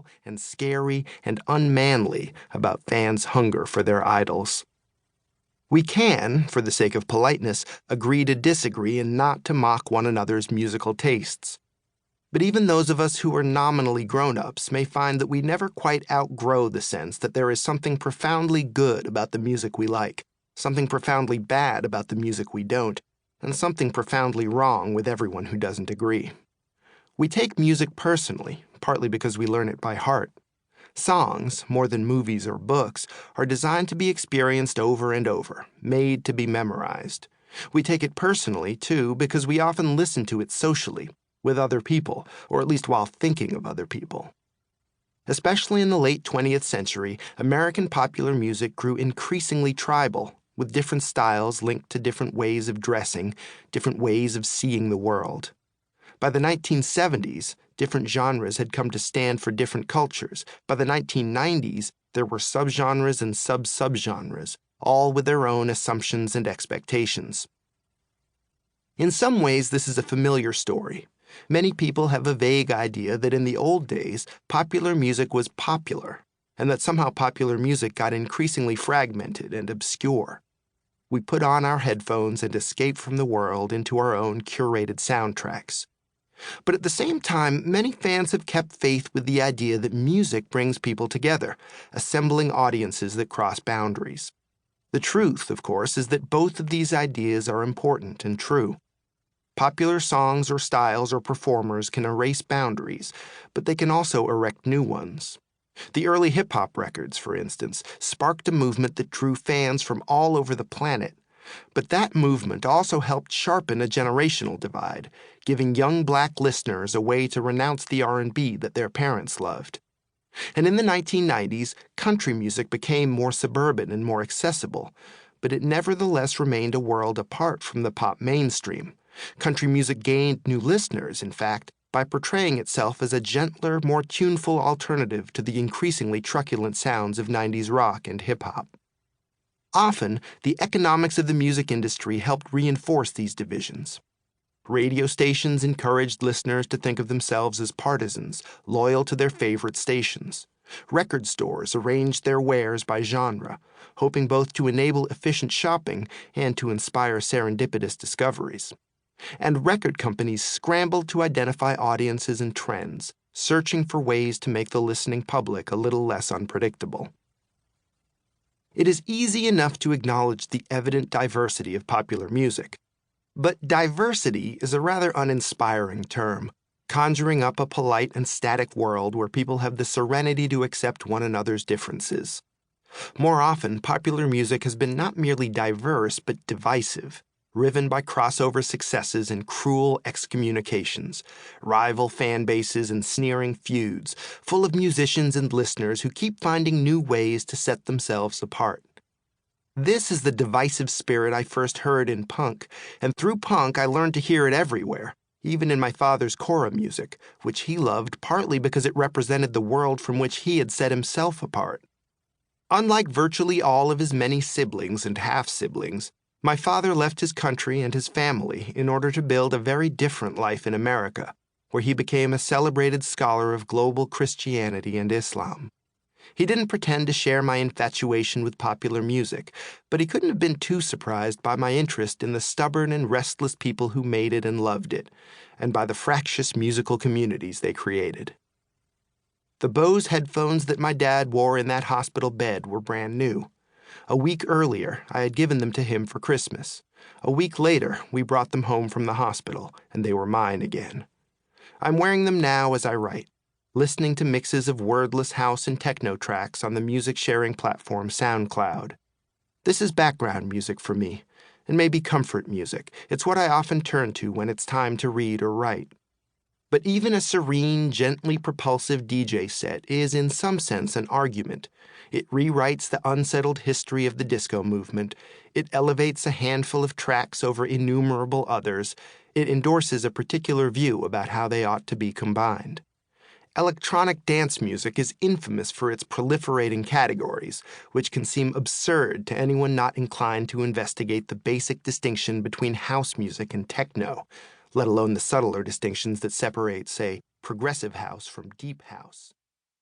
real and scary and unmanly about fans' hunger for their idols. We can, for the sake of politeness, agree to disagree and not to mock one another's musical tastes. But even those of us who are nominally grown-ups may find that we never quite outgrow the sense that there is something profoundly good about the music we like, something profoundly bad about the music we don't, and something profoundly wrong with everyone who doesn't agree. We take music personally, partly because we learn it by heart. Songs, more than movies or books, are designed to be experienced over and over, made to be memorized. We take it personally, too, because we often listen to it socially, with other people, or at least while thinking of other people. Especially in the late 20th century, American popular music grew increasingly tribal, with different styles linked to different ways of dressing, different ways of seeing the world. By the 1970s, different genres had come to stand for different cultures. By the 1990s, there were subgenres and sub-subgenres, all with their own assumptions and expectations. In some ways, this is a familiar story. Many people have a vague idea that in the old days, popular music was popular, and that somehow popular music got increasingly fragmented and obscure. We put on our headphones and escape from the world into our own curated soundtracks. But at the same time, many fans have kept faith with the idea that music brings people together, assembling audiences that cross boundaries. The truth, of course, is that both of these ideas are important and true. Popular songs or styles or performers can erase boundaries, but they can also erect new ones. The early hip-hop records, for instance, sparked a movement that drew fans from all over the planet. But that movement also helped sharpen a generational divide, giving young black listeners a way to renounce the R&B that their parents loved. And in the 1990s, country music became more suburban and more accessible, but it nevertheless remained a world apart from the pop mainstream. Country music gained new listeners, in fact, by portraying itself as a gentler, more tuneful alternative to the increasingly truculent sounds of 90s rock and hip-hop. Often, the economics of the music industry helped reinforce these divisions. Radio stations encouraged listeners to think of themselves as partisans, loyal to their favorite stations. Record stores arranged their wares by genre, hoping both to enable efficient shopping and to inspire serendipitous discoveries. And record companies scrambled to identify audiences and trends, searching for ways to make the listening public a little less unpredictable. It is easy enough to acknowledge the evident diversity of popular music. But diversity is a rather uninspiring term, conjuring up a polite and static world where people have the serenity to accept one another's differences. More often, popular music has been not merely diverse, but divisive, riven by crossover successes and cruel excommunications, rival fan bases and sneering feuds, full of musicians and listeners who keep finding new ways to set themselves apart. This is the divisive spirit I first heard in punk, and through punk I learned to hear it everywhere, even in my father's kora music, which he loved partly because it represented the world from which he had set himself apart. Unlike virtually all of his many siblings and half-siblings, my father left his country and his family in order to build a very different life in America, where he became a celebrated scholar of global Christianity and Islam. He didn't pretend to share my infatuation with popular music, but he couldn't have been too surprised by my interest in the stubborn and restless people who made it and loved it, and by the fractious musical communities they created. The Bose headphones that my dad wore in that hospital bed were brand new. A week earlier, I had given them to him for Christmas. A week later, we brought them home from the hospital, and they were mine again. I'm wearing them now as I write, listening to mixes of wordless house and techno tracks on the music-sharing platform SoundCloud. This is background music for me, and maybe comfort music. It's what I often turn to when it's time to read or write. But even a serene, gently propulsive DJ set is, in some sense, an argument. It rewrites the unsettled history of the disco movement. It elevates a handful of tracks over innumerable others. It endorses a particular view about how they ought to be combined. Electronic dance music is infamous for its proliferating categories, which can seem absurd to anyone not inclined to investigate the basic distinction between house music and techno, let alone the subtler distinctions that separate, say, progressive house from deep house.